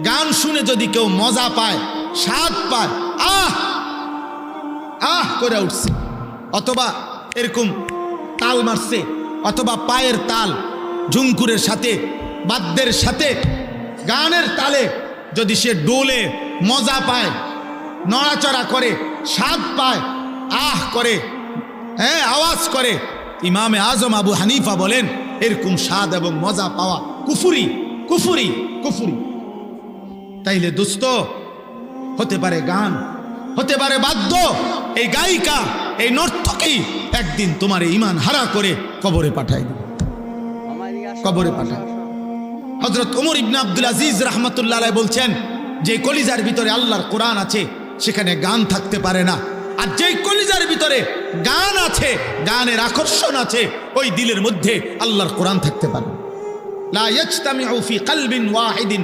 গান শুনে যদি কেউ মজা পায়, স্বাদ পায়, আহ আহ করে উঠছে, অথবা এরকম তাল মারছে, অথবা পায়ের তাল ঝুমকুরের সাথে, বাদ্যের সাথে, গানের তালে যদি সে ডোলে, মজা পায়, নড়াচড়া করে, স্বাদ পায়, আহ করে, হ্যাঁ আওয়াজ করে, ইমামে আজম আবু হানিফা বলেন এরকম স্বাদ এবং মজা পাওয়া কুফরি, কুফরি, কুফরি। তাইলে দোস্ত, হতে পারে গান, হতে পারে বাদ্য, এই গায়িকা, এই নর্তকী একদিন তোমার ঈমান হারা করে কবরে পাঠায় দিবে, কবরে পাঠায়। হযরত ওমর ইবনে আব্দুল আজিজ রাহমাতুল্লাহ আলাইহি বলছেন, যে কলিজার ভিতরে আল্লাহর কোরআন আছে সেখানে গান থাকতে পারে না, আর যেই কলিজার ভিতরে গান আছে, গানের আকর্ষণ আছে, ওই দিলের মধ্যে আল্লাহর কোরআন থাকতে পারে। লা ইয়াজতামিউ ফি কলবিন ওয়াহিদিন